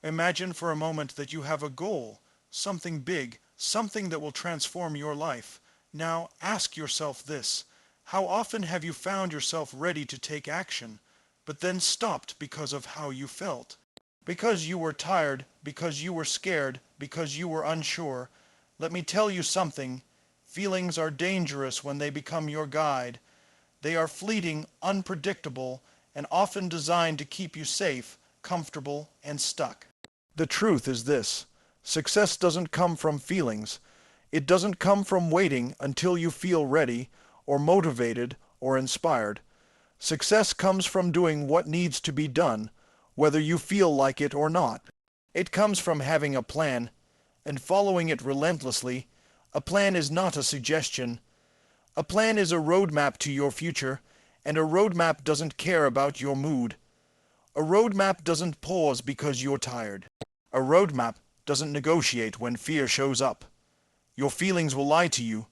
Imagine for a moment that you have a goal, something big, something that will transform your life. Now ask yourself this: how often have you found yourself ready to take action, but then stopped because of how you felt? Because you were tired, because you were scared, because you were unsure. Let me tell you something. Feelings are dangerous when they become your guide. They are fleeting, unpredictable, and often designed to keep you safe, comfortable, and stuck. The truth is this: success doesn't come from feelings. It doesn't come from waiting until you feel ready, or motivated, or inspired. Success comes from doing what needs to be done, whether you feel like it or not. It comes from having a plan and following it relentlessly. A plan is not a suggestion. A plan is a roadmap to your future, and a roadmap doesn't care about your mood. A roadmap doesn't pause because you're tired. A roadmap doesn't negotiate when fear shows up. Your feelings will lie to you.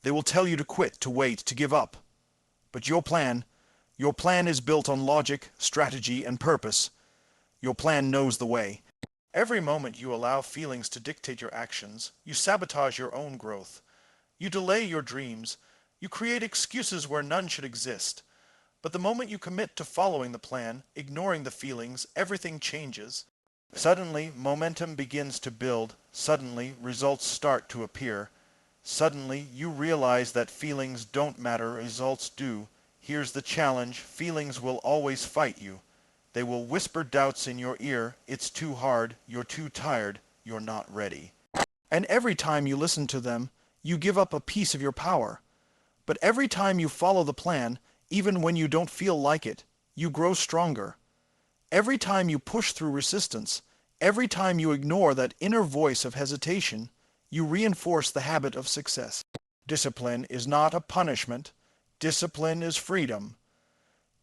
They will tell you to quit, to wait, to give up. But your plan is built on logic, strategy, and purpose. Your plan knows the way. Every moment you allow feelings to dictate your actions, you sabotage your own growth. You delay your dreams. You create excuses where none should exist. But the moment you commit to following the plan, ignoring the feelings, everything changes. Suddenly, momentum begins to build. Suddenly, results start to appear. Suddenly, you realize that feelings don't matter, results do. Here's the challenge: feelings will always fight you. They will whisper doubts in your ear. It's too hard, you're too tired, you're not ready. And every time you listen to them, you give up a piece of your power. But every time you follow the plan, even when you don't feel like it, you grow stronger. Every time you push through resistance, every time you ignore that inner voice of hesitation, you reinforce the habit of success. Discipline is not a punishment. Discipline is freedom.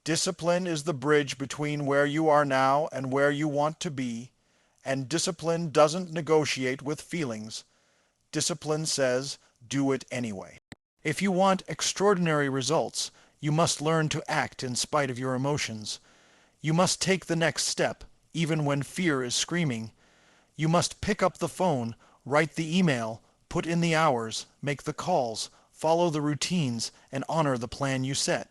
Discipline is the bridge between where you are now and where you want to be, and discipline doesn't negotiate with feelings. Discipline says, do it anyway. If you want extraordinary results, you must learn to act in spite of your emotions. You must take the next step, even when fear is screaming. You must pick up the phone, write the email, put in the hours, make the calls, follow the routines, and honor the plan you set.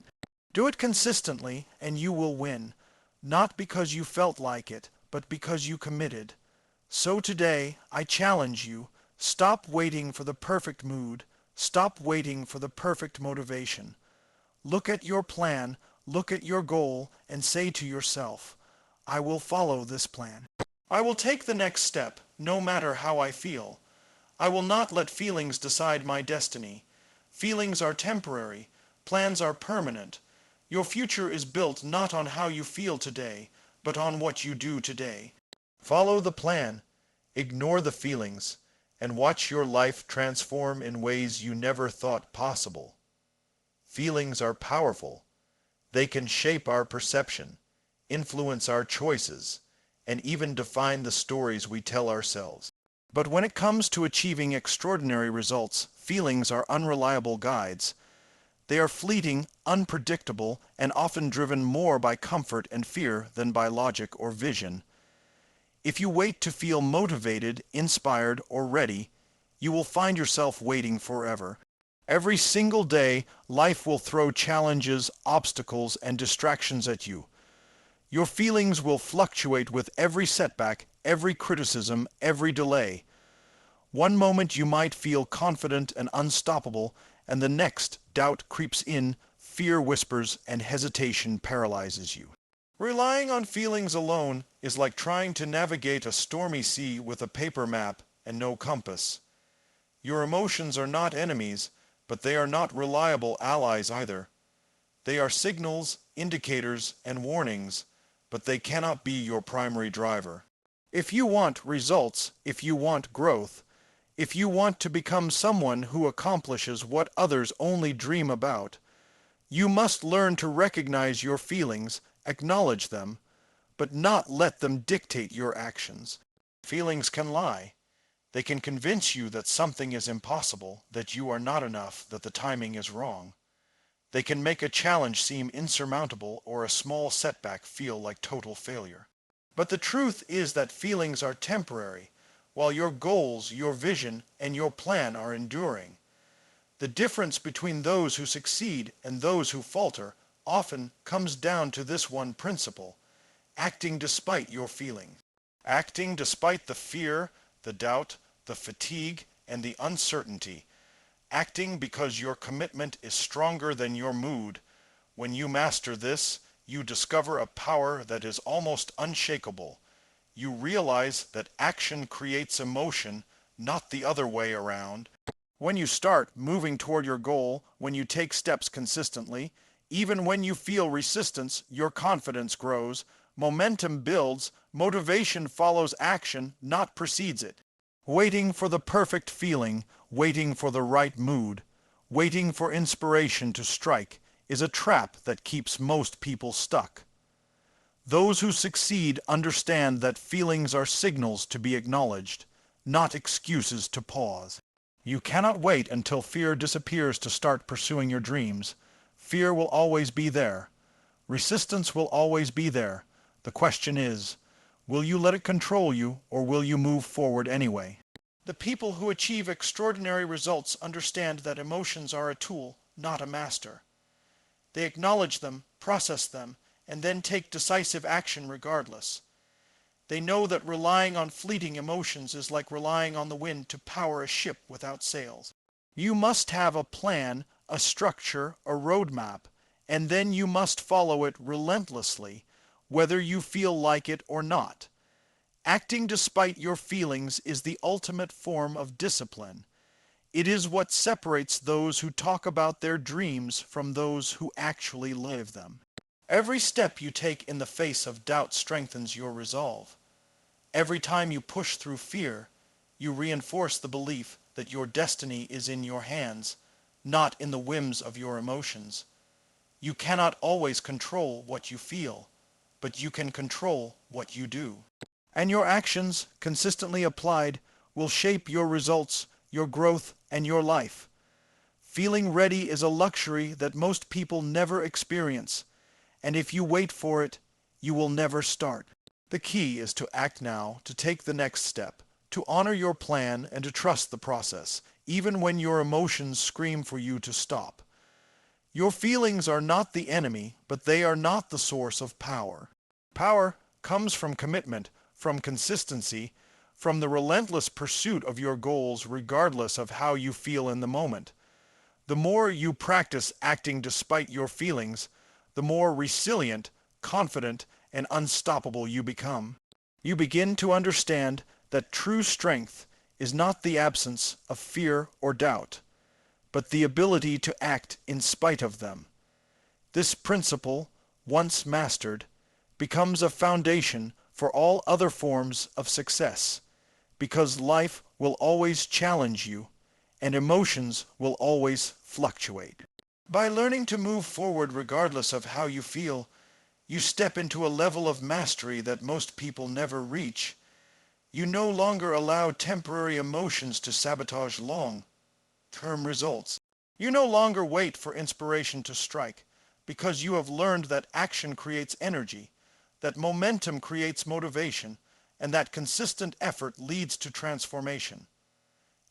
Do it consistently, and you will win, not because you felt like it, but because you committed. So today, I challenge you: stop waiting for the perfect mood. Stop waiting for the perfect motivation. Look at your plan, look at your goal, and say to yourself, I will follow this plan. I will take the next step, no matter how I feel. I will not let feelings decide my destiny. Feelings are temporary. Plans are permanent. Your future is built not on how you feel today, but on what you do today. Follow the plan, ignore the feelings, and watch your life transform in ways you never thought possible. Feelings are powerful. They can shape our perception, influence our choices, and even define the stories we tell ourselves. But when it comes to achieving extraordinary results, feelings are unreliable guides. They are fleeting, unpredictable, and often driven more by comfort and fear than by logic or vision. If you wait to feel motivated, inspired, or ready, you will find yourself waiting forever. Every single day, life will throw challenges, obstacles, and distractions at you. Your feelings will fluctuate with every setback, every criticism, every delay. One moment you might feel confident and unstoppable, and the next doubt creeps in, fear whispers, and hesitation paralyzes you. Relying on feelings alone is like trying to navigate a stormy sea with a paper map and no compass. Your emotions are not enemies, but they are not reliable allies either. They are signals, indicators, and warnings, but they cannot be your primary driver. If you want results, if you want growth, if you want to become someone who accomplishes what others only dream about, you must learn to recognize your feelings, acknowledge them, but not let them dictate your actions. Feelings can lie. They can convince you that something is impossible, that you are not enough, that the timing is wrong. They can make a challenge seem insurmountable or a small setback feel like total failure. But the truth is that feelings are temporary, while your goals, your vision, and your plan are enduring. The difference between those who succeed and those who falter often comes down to this one principle: acting despite your feeling. Acting despite the fear, the doubt, the fatigue, and the uncertainty. Acting because your commitment is stronger than your mood. When you master this, you discover a power that is almost unshakable. You realize that action creates emotion, not the other way around. When you start moving toward your goal, when you take steps consistently, even when you feel resistance, your confidence grows, momentum builds, motivation follows action, not precedes it. Waiting for the perfect feeling, waiting for the right mood, waiting for inspiration to strike, is a trap that keeps most people stuck. Those who succeed understand that feelings are signals to be acknowledged, not excuses to pause. You cannot wait until fear disappears to start pursuing your dreams. Fear will always be there. Resistance will always be there. The question is, will you let it control you, or will you move forward anyway? The people who achieve extraordinary results understand that emotions are a tool, not a master. They acknowledge them, process them, and then take decisive action regardless. They know that relying on fleeting emotions is like relying on the wind to power a ship without sails. You must have a plan, a structure, a roadmap, and then you must follow it relentlessly, whether you feel like it or not. Acting despite your feelings is the ultimate form of discipline. It is what separates those who talk about their dreams from those who actually live them. Every step you take in the face of doubt strengthens your resolve. Every time you push through fear, you reinforce the belief that your destiny is in your hands, not in the whims of your emotions. You cannot always control what you feel, but you can control what you do. And your actions, consistently applied, will shape your results, your growth, and your life. Feeling ready is a luxury that most people never experience, and if you wait for it, you will never start. The key is to act now, to take the next step, to honor your plan and to trust the process, even when your emotions scream for you to stop. Your feelings are not the enemy, but they are not the source of power. Power comes from commitment, from consistency, from the relentless pursuit of your goals regardless of how you feel in the moment. The more you practice acting despite your feelings, the more resilient, confident, and unstoppable you become. You begin to understand that true strength is not the absence of fear or doubt, but the ability to act in spite of them. This principle, once mastered, becomes a foundation for all other forms of success, because life will always challenge you, and emotions will always fluctuate. By learning to move forward regardless of how you feel, you step into a level of mastery that most people never reach. You no longer allow temporary emotions to sabotage long-term results. You no longer wait for inspiration to strike, because you have learned that action creates energy, that momentum creates motivation, and that consistent effort leads to transformation.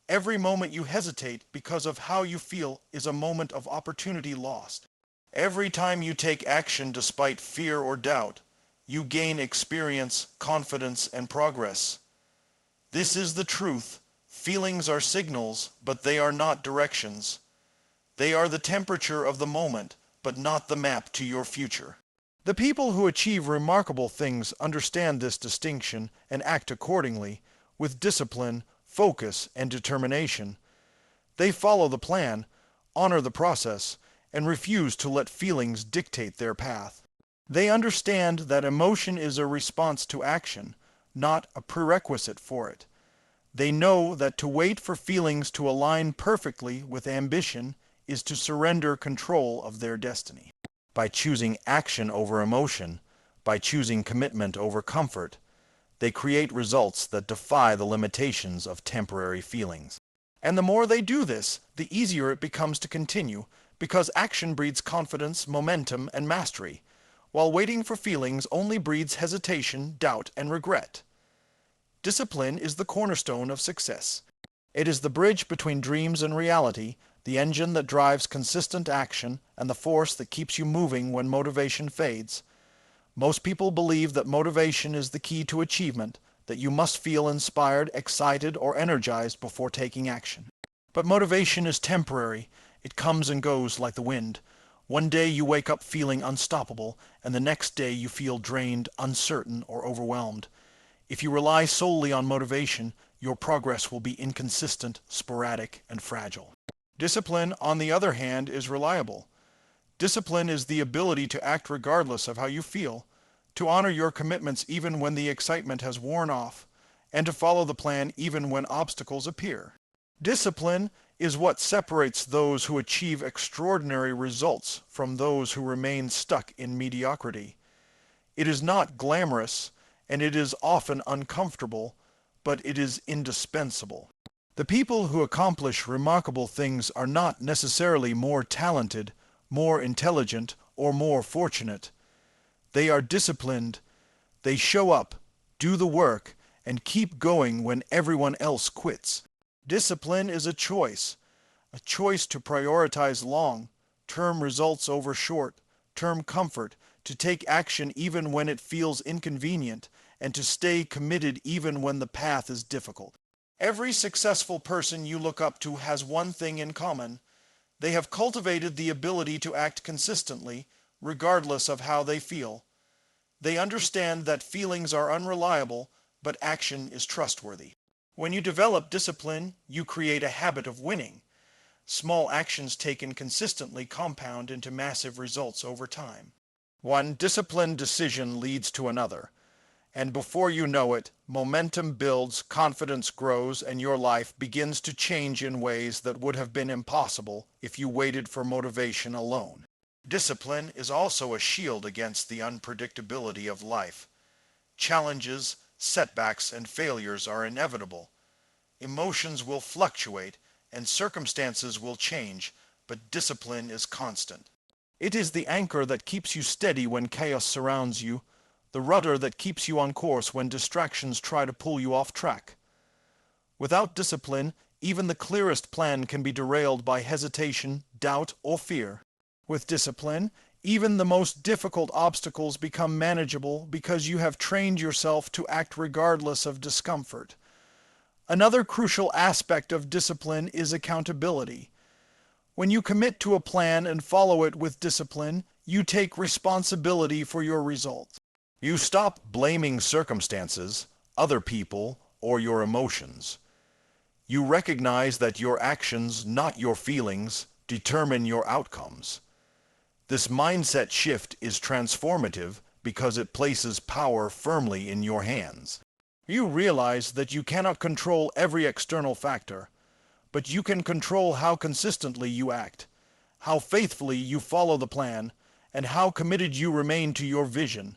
Every moment you hesitate because of how you feel is a moment of opportunity lost. Every time you take action despite fear or doubt, you gain experience, confidence, and progress. This is the truth. Feelings are signals, but they are not directions. They are the temperature of the moment, but not the map to your future. The people who achieve remarkable things understand this distinction and act accordingly, with discipline, focus, and determination. They follow the plan, honor the process, and refuse to let feelings dictate their path. They understand that emotion is a response to action, not a prerequisite for it. They know that to wait for feelings to align perfectly with ambition is to surrender control of their destiny. By choosing action over emotion, by choosing commitment over comfort, they create results that defy the limitations of temporary feelings. And the more they do this, the easier it becomes to continue, because action breeds confidence, momentum, and mastery. while waiting for feelings only breeds hesitation, doubt, and regret. Discipline is the cornerstone of success. It is the bridge between dreams and reality, the engine that drives consistent action, and the force that keeps you moving when motivation fades. Most people believe that motivation is the key to achievement, that you must feel inspired, excited, or energized before taking action. But motivation is temporary. It comes and goes like the wind. One day you wake up feeling unstoppable, and the next day you feel drained, uncertain, or overwhelmed. If you rely solely on motivation, your progress will be inconsistent, sporadic, and fragile. Discipline, on the other hand, is reliable. Discipline is the ability to act regardless of how you feel, to honor your commitments even when the excitement has worn off, and to follow the plan even when obstacles appear. Discipline is what separates those who achieve extraordinary results from those who remain stuck in mediocrity. It is not glamorous, and it is often uncomfortable, but it is indispensable. The people who accomplish remarkable things are not necessarily more talented, more intelligent, or more fortunate. They are disciplined. They show up, do the work, and keep going when everyone else quits. Discipline is a choice to prioritize long-term results over short-term comfort, to take action even when it feels inconvenient, and to stay committed even when the path is difficult. Every successful person you look up to has one thing in common. They have cultivated the ability to act consistently, regardless of how they feel. They understand that feelings are unreliable, but action is trustworthy. When you develop discipline, you create a habit of winning. Small actions taken consistently compound into massive results over time. One disciplined decision leads to another, and before you know it, momentum builds, confidence grows, and your life begins to change in ways that would have been impossible if you waited for motivation alone. Discipline is also a shield against the unpredictability of life. Challenges, setbacks, and failures are inevitable. Emotions will fluctuate, and circumstances will change, but discipline is constant. It is the anchor that keeps you steady when chaos surrounds you, the rudder that keeps you on course when distractions try to pull you off track. Without discipline, even the clearest plan can be derailed by hesitation, doubt, or fear. With discipline, even the most difficult obstacles become manageable because you have trained yourself to act regardless of discomfort. Another crucial aspect of discipline is accountability. When you commit to a plan and follow it with discipline, you take responsibility for your results. You stop blaming circumstances, other people, or your emotions. You recognize that your actions, not your feelings, determine your outcomes. This mindset shift is transformative because it places power firmly in your hands. You realize that you cannot control every external factor, but you can control how consistently you act, how faithfully you follow the plan, and how committed you remain to your vision.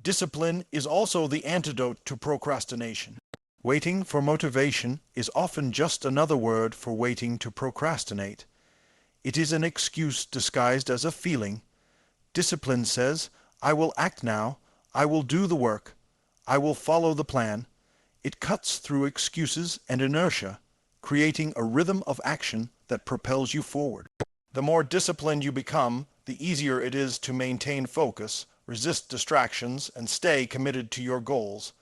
Discipline is also the antidote to procrastination. Waiting for motivation is often just another word for waiting to procrastinate. It is an excuse disguised as a feeling. Discipline says, I will act now, I will do the work, I will follow the plan. It cuts through excuses and inertia, creating a rhythm of action that propels you forward. The more disciplined you become, the easier it is to maintain focus, resist distractions, and stay committed to your goals.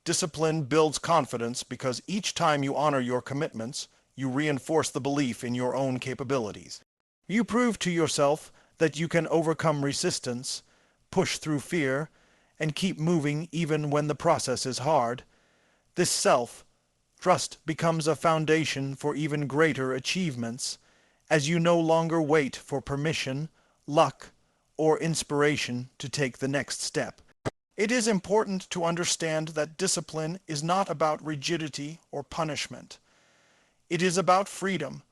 Discipline builds confidence because each time you honor your commitments, you reinforce the belief in your own capabilities. You prove to yourself that you can overcome resistance, push through fear, and keep moving even when the process is hard. This self-trust becomes a foundation for even greater achievements, as you no longer wait for permission, luck, or inspiration to take the next step. It is important to understand that discipline is not about rigidity or punishment. It is about freedom,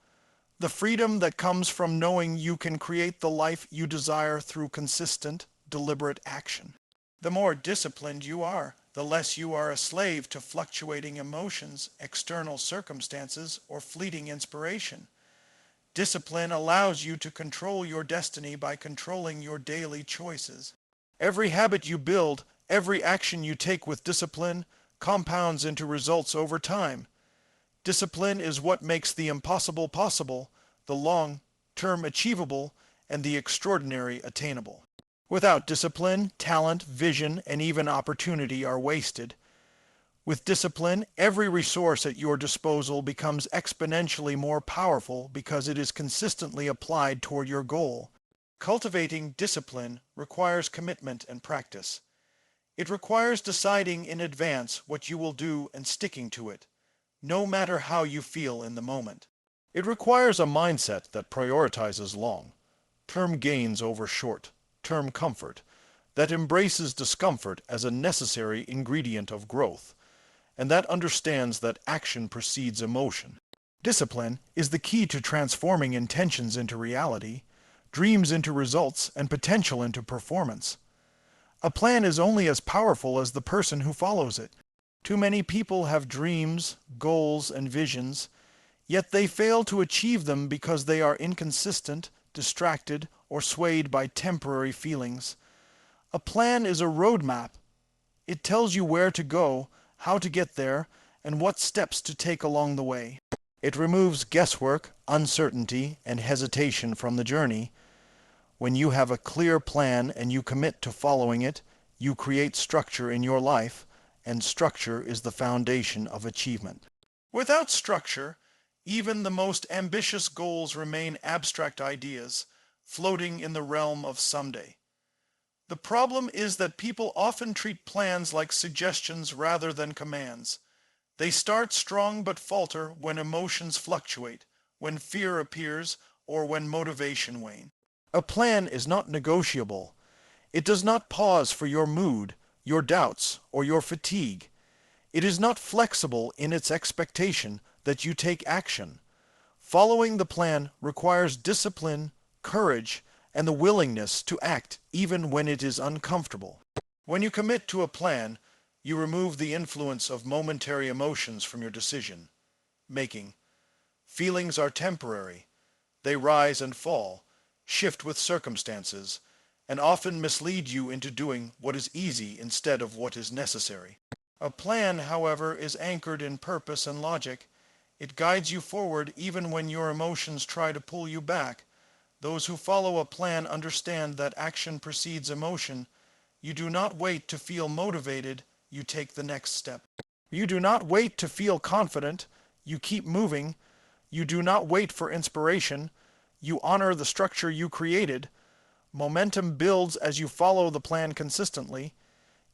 the freedom that comes from knowing you can create the life you desire through consistent, deliberate action. The more disciplined you are, the less you are a slave to fluctuating emotions, external circumstances, or fleeting inspiration. Discipline allows you to control your destiny by controlling your daily choices. Every habit you build, every action you take with discipline, compounds into results over time. Discipline is what makes the impossible possible, the long-term achievable, and the extraordinary attainable. Without discipline, talent, vision, and even opportunity are wasted. With discipline, every resource at your disposal becomes exponentially more powerful because it is consistently applied toward your goal. Cultivating discipline requires commitment and practice. It requires deciding in advance what you will do and sticking to it, no matter how you feel in the moment. It requires a mindset that prioritizes long-term gains over short-term comfort, that embraces discomfort as a necessary ingredient of growth, and that understands that action precedes emotion. Discipline is the key to transforming intentions into reality, dreams into results, and potential into performance. A plan is only as powerful as the person who follows it. Too many people have dreams, goals, and visions, yet they fail to achieve them because they are inconsistent, distracted, or swayed by temporary feelings. A plan is a roadmap. It tells you where to go, how to get there, and what steps to take along the way. It removes guesswork, uncertainty, and hesitation from the journey. When you have a clear plan and you commit to following it, you create structure in your life, and structure is the foundation of achievement. Without structure, even the most ambitious goals remain abstract ideas, floating in the realm of someday. The problem is that people often treat plans like suggestions rather than commands. They start strong but falter when emotions fluctuate, when fear appears, or when motivation wanes. A plan is not negotiable. It does not pause for your mood, your doubts, or your fatigue. It is not flexible in its expectation that you take action. Following the plan requires discipline, courage, and the willingness to act even when it is uncomfortable. When you commit to a plan, you remove the influence of momentary emotions from your decision making. Feelings are temporary. They rise and fall, shift with circumstances, and often mislead you into doing what is easy instead of what is necessary. A plan, however, is anchored in purpose and logic. It guides you forward even when your emotions try to pull you back. Those who follow a plan understand that action precedes emotion. You do not wait to feel motivated, you take the next step. You do not wait to feel confident, you keep moving. You do not wait for inspiration, you honor the structure you created. Momentum builds as you follow the plan consistently.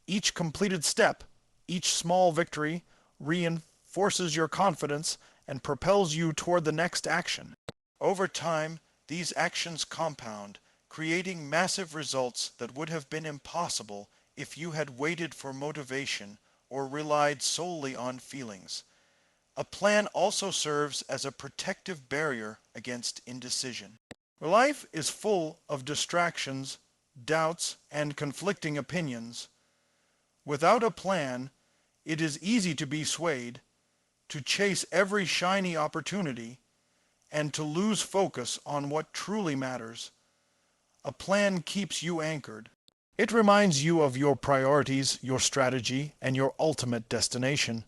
Each completed step, each small victory, reinforces your confidence and propels you toward the next action. Over time, these actions compound, creating massive results that would have been impossible if you had waited for motivation or relied solely on feelings. A plan also serves as a protective barrier against indecision. Life is full of distractions, doubts, and conflicting opinions. Without a plan, it is easy to be swayed, to chase every shiny opportunity, and to lose focus on what truly matters. A plan keeps you anchored. It reminds you of your priorities, your strategy, and your ultimate destination.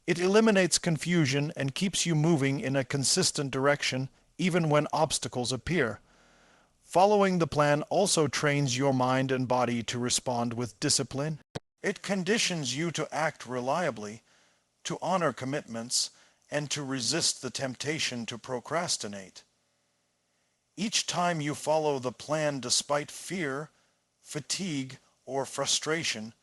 It eliminates confusion and keeps you moving in a consistent direction even when obstacles appear. Following the plan also trains your mind and body to respond with discipline. It conditions you to act reliably, to honor commitments, and to resist the temptation to procrastinate. Each time you follow the plan despite fear, fatigue, or frustration,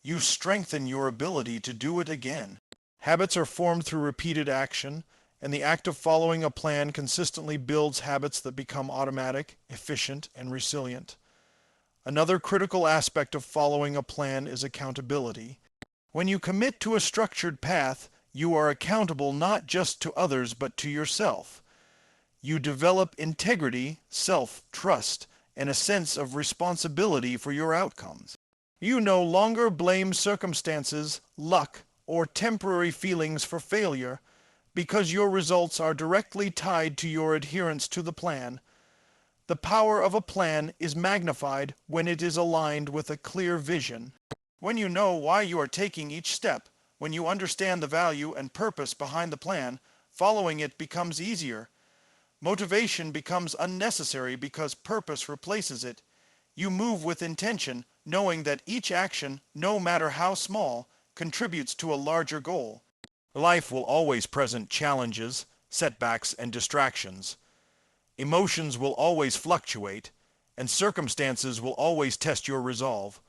you strengthen your ability to do it again. Habits are formed through repeated action, and the act of following a plan consistently builds habits that become automatic, efficient, and resilient. Another critical aspect of following a plan is accountability. When you commit to a structured path, you are accountable not just to others but to yourself. You develop integrity, self-trust, and a sense of responsibility for your outcomes. You no longer blame circumstances, luck, or temporary feelings for failure because your results are directly tied to your adherence to the plan. The power of a plan is magnified when it is aligned with a clear vision. When you know why you are taking each step, when you understand the value and purpose behind the plan, following it becomes easier. Motivation becomes unnecessary because purpose replaces it. You move with intention, knowing that each action, no matter how small, contributes to a larger goal. Life will always present challenges, setbacks, and distractions. Emotions will always fluctuate, and circumstances will always test your resolve.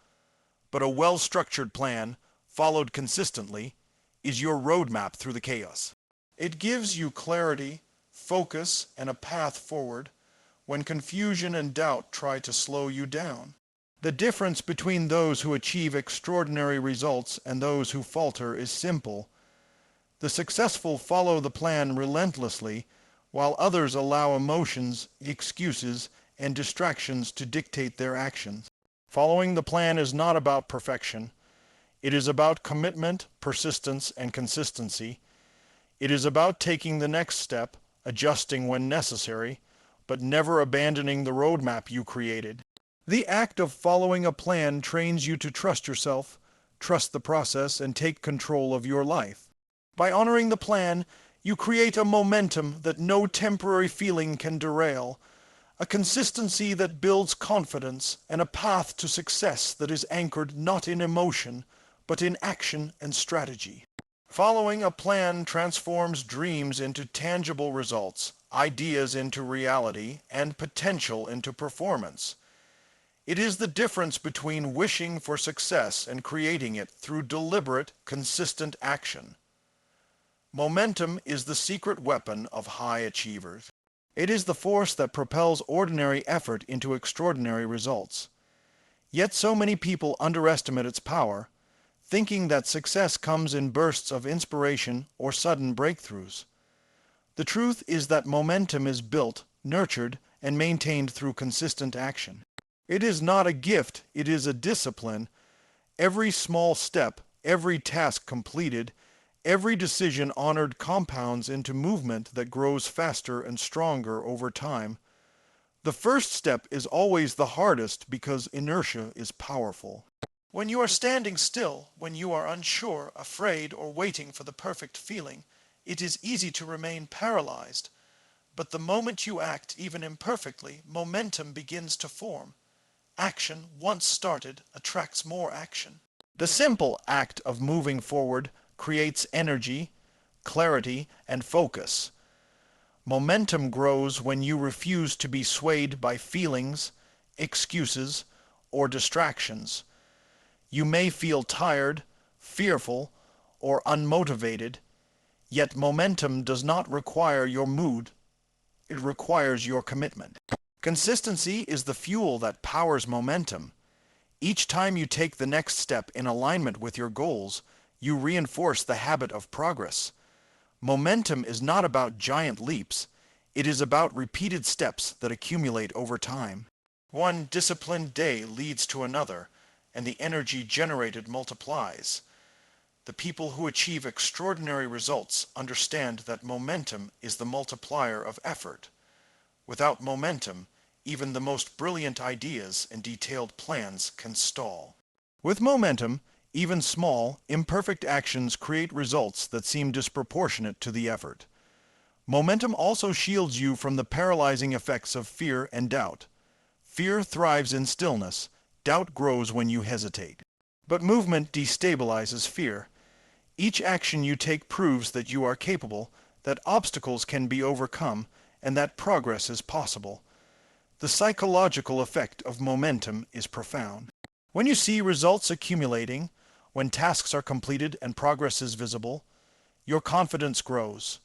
But a well-structured plan, followed consistently, is your roadmap through the chaos. It gives you clarity, focus, and a path forward when confusion and doubt try to slow you down. The difference between those who achieve extraordinary results and those who falter is simple. The successful follow the plan relentlessly, while others allow emotions, excuses, and distractions to dictate their actions. Following the plan is not about perfection. It is about commitment, persistence, and consistency. It is about taking the next step, adjusting when necessary, but never abandoning the roadmap you created. The act of following a plan trains you to trust yourself, trust the process, and take control of your life. By honoring the plan, you create a momentum that no temporary feeling can derail, a consistency that builds confidence, and a path to success that is anchored not in emotion, but in action and strategy. Following a plan transforms dreams into tangible results, ideas into reality, and potential into performance. It is the difference between wishing for success and creating it through deliberate, consistent action. Momentum is the secret weapon of high achievers. It is the force that propels ordinary effort into extraordinary results. Yet so many people underestimate its power, thinking that success comes in bursts of inspiration or sudden breakthroughs. The truth is that momentum is built, nurtured, and maintained through consistent action. It is not a gift, it is a discipline. Every small step, every task completed, every decision honored compounds into movement that grows faster and stronger over time. The first step is always the hardest because inertia is powerful. When you are standing still, when you are unsure, afraid, or waiting for the perfect feeling, it is easy to remain paralyzed. But the moment you act, even imperfectly, momentum begins to form. Action, once started, attracts more action. The simple act of moving forward creates energy, clarity, and focus. Momentum grows when you refuse to be swayed by feelings, excuses, or distractions. You may feel tired, fearful, or unmotivated, yet momentum does not require your mood. It requires your commitment. Consistency is the fuel that powers momentum. Each time you take the next step in alignment with your goals, you reinforce the habit of progress. Momentum is not about giant leaps. It is about repeated steps that accumulate over time. One disciplined day leads to another, and the energy generated multiplies. The people who achieve extraordinary results understand that momentum is the multiplier of effort. Without momentum, even the most brilliant ideas and detailed plans can stall. With momentum, even small, imperfect actions create results that seem disproportionate to the effort. Momentum also shields you from the paralyzing effects of fear and doubt. Fear thrives in stillness. Doubt grows when you hesitate. But movement destabilizes fear. Each action you take proves that you are capable, that obstacles can be overcome, and that progress is possible. The psychological effect of momentum is profound. When you see results accumulating, when tasks are completed and progress is visible, your confidence grows.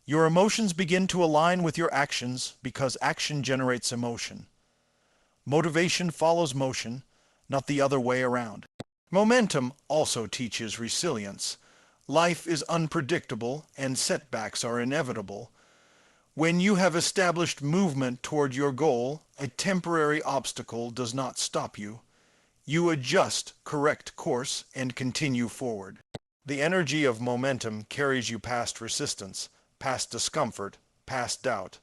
Your emotions begin to align with your actions because action generates emotion. Motivation follows motion, not the other way around. Momentum also teaches resilience. Life is unpredictable and setbacks are inevitable. When you have established movement toward your goal, a temporary obstacle does not stop you. You adjust, correct course, and continue forward. The energy of momentum carries you past resistance, past discomfort, past doubt.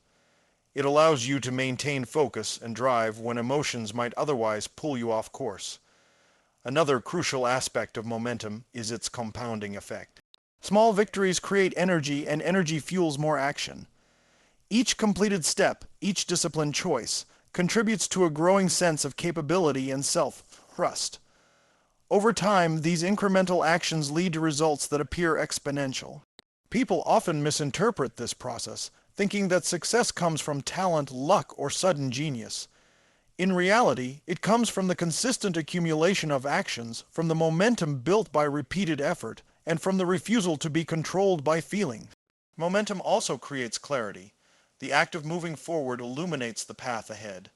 It allows you to maintain focus and drive when emotions might otherwise pull you off course. Another crucial aspect of momentum is its compounding effect. Small victories create energy, and energy fuels more action. Each completed step, each disciplined choice, contributes to a growing sense of capability and self-trust. Over time, these incremental actions lead to results that appear exponential. People often misinterpret this process, thinking that success comes from talent, luck, or sudden genius. In reality, it comes from the consistent accumulation of actions, from the momentum built by repeated effort, and from the refusal to be controlled by feeling. Momentum also creates clarity. The act of moving forward illuminates the path ahead.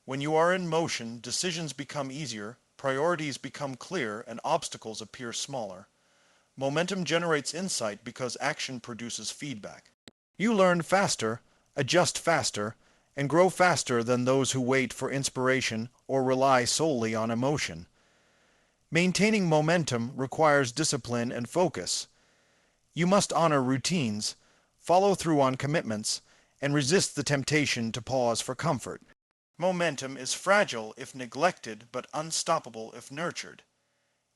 When you are in motion, decisions become easier, priorities become clear, and obstacles appear smaller. Momentum generates insight because action produces feedback. You learn faster, adjust faster, and grow faster than those who wait for inspiration or rely solely on emotion. Maintaining momentum requires discipline and focus. You must honor routines, follow through on commitments, and resist the temptation to pause for comfort. Momentum is fragile if neglected, but unstoppable if nurtured.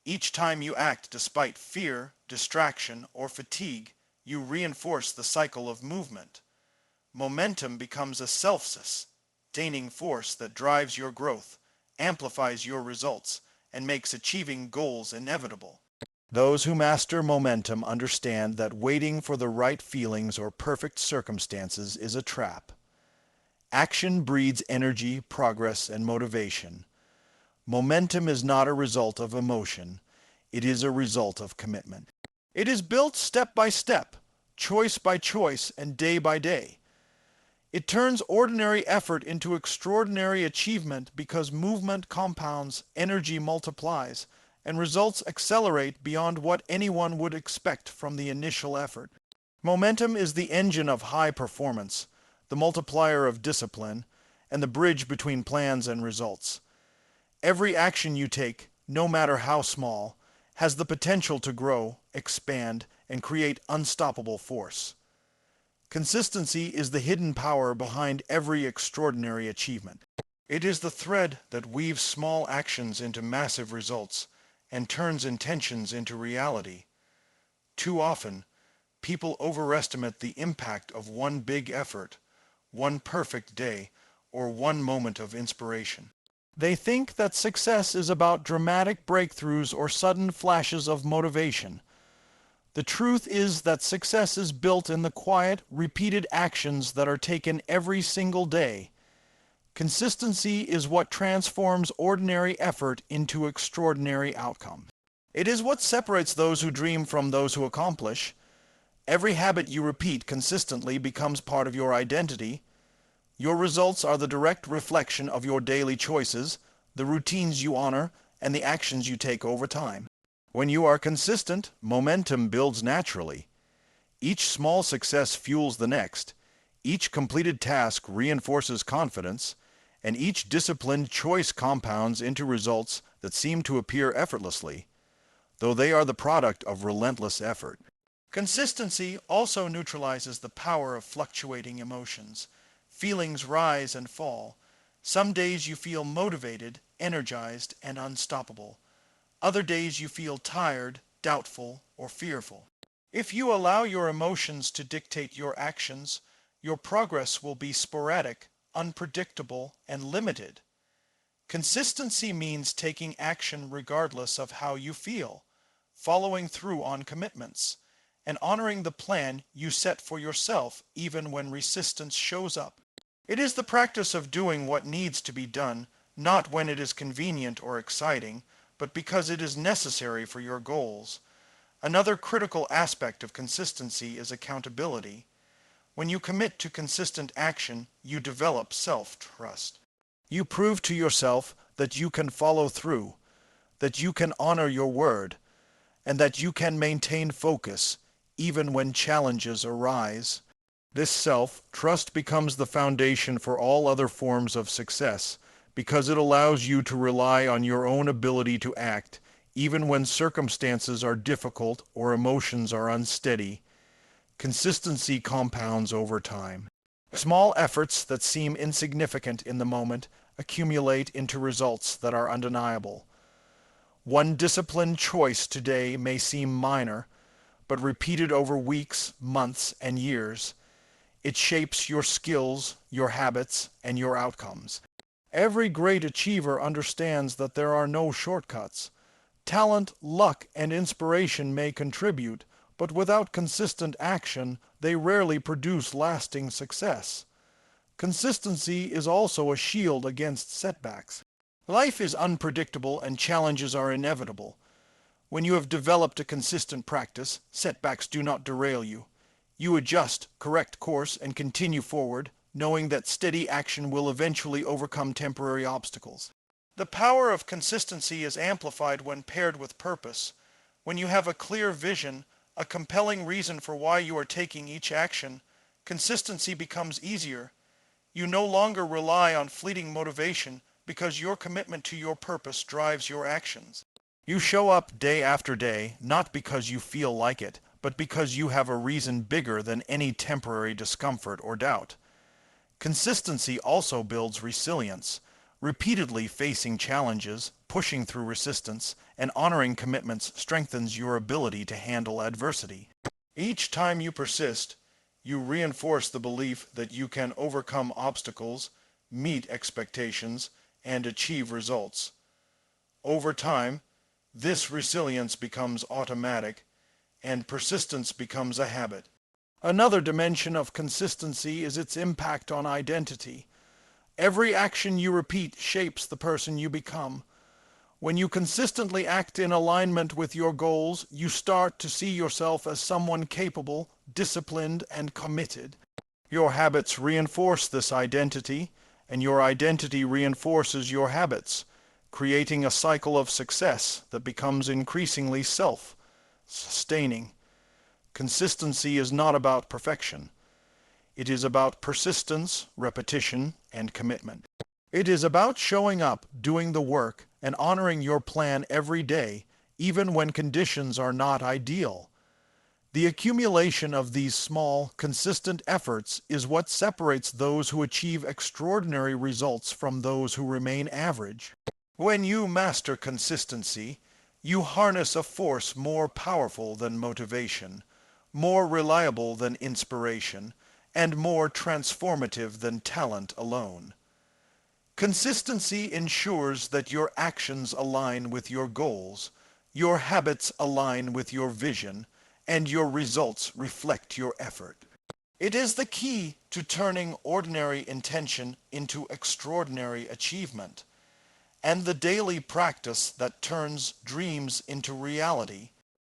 Each time you act despite fear, distraction, or fatigue, you reinforce the cycle of movement. Momentum becomes a self-sustaining force that drives your growth, amplifies your results, and makes achieving goals inevitable. Those who master momentum understand that waiting for the right feelings or perfect circumstances is a trap. Action breeds energy, progress, and motivation. Momentum is not a result of emotion. It is a result of commitment. It is built step by step, choice by choice, and day by day. It turns ordinary effort into extraordinary achievement because movement compounds, energy multiplies, and results accelerate beyond what anyone would expect from the initial effort. Momentum is the engine of high performance, the multiplier of discipline, and the bridge between plans and results. Every action you take, no matter how small, has the potential to grow, expand, and create unstoppable force. Consistency is the hidden power behind every extraordinary achievement. It is the thread that weaves small actions into massive results and turns intentions into reality. Too often, people overestimate the impact of one big effort, one perfect day, or one moment of inspiration. They think that success is about dramatic breakthroughs or sudden flashes of motivation. The truth is that success is built in the quiet, repeated actions that are taken every single day. Consistency is what transforms ordinary effort into extraordinary outcome. It is what separates those who dream from those who accomplish. Every habit you repeat consistently becomes part of your identity. Your results are the direct reflection of your daily choices, the routines you honor, and the actions you take over time. When you are consistent, momentum builds naturally. Each small success fuels the next. Each completed task reinforces confidence, and each disciplined choice compounds into results that seem to appear effortlessly, though they are the product of relentless effort. Consistency also neutralizes the power of fluctuating emotions. Feelings rise and fall. Some days you feel motivated, energized, and unstoppable. Other days you feel tired, doubtful, or fearful. If you allow your emotions to dictate your actions, your progress will be sporadic, unpredictable, and limited. Consistency means taking action regardless of how you feel, following through on commitments, and honoring the plan you set for yourself even when resistance shows up. It is the practice of doing what needs to be done, not when it is convenient or exciting, but because it is necessary for your goals. Another critical aspect of consistency is accountability. When you commit to consistent action, you develop self-trust. You prove to yourself that you can follow through, that you can honor your word, and that you can maintain focus even when challenges arise. This self-trust becomes the foundation for all other forms of success, because it allows you to rely on your own ability to act, even when circumstances are difficult or emotions are unsteady. Consistency compounds over time. Small efforts that seem insignificant in the moment accumulate into results that are undeniable. One disciplined choice today may seem minor, but repeated over weeks, months, and years, it shapes your skills, your habits, and your outcomes. Every great achiever understands that there are no shortcuts. Talent, luck, and inspiration may contribute, but without consistent action, they rarely produce lasting success. Consistency is also a shield against setbacks. Life is unpredictable and challenges are inevitable. When you have developed a consistent practice, setbacks do not derail you. You adjust, correct course, and continue forward, knowing that steady action will eventually overcome temporary obstacles. The power of consistency is amplified when paired with purpose. When you have a clear vision, a compelling reason for why you are taking each action, consistency becomes easier. You no longer rely on fleeting motivation because your commitment to your purpose drives your actions. You show up day after day, not because you feel like it, but because you have a reason bigger than any temporary discomfort or doubt. Consistency also builds resilience. Repeatedly facing challenges, pushing through resistance, and honoring commitments strengthens your ability to handle adversity. Each time you persist, you reinforce the belief that you can overcome obstacles, meet expectations, and achieve results. Over time, this resilience becomes automatic, and persistence becomes a habit. Another dimension of consistency is its impact on identity. Every action you repeat shapes the person you become. When you consistently act in alignment with your goals, you start to see yourself as someone capable, disciplined, and committed. Your habits reinforce this identity, and your identity reinforces your habits, creating a cycle of success that becomes increasingly self-sustaining. Consistency is not about perfection. It is about persistence, repetition, and commitment. It is about showing up, doing the work, and honoring your plan every day, even when conditions are not ideal. The accumulation of these small, consistent efforts is what separates those who achieve extraordinary results from those who remain average. When you master consistency, you harness a force more powerful than motivation, more reliable than inspiration, and more transformative than talent alone. Consistency ensures that your actions align with your goals, your habits align with your vision, and your results reflect your effort. It is the key to turning ordinary intention into extraordinary achievement, and the daily practice that turns dreams into reality.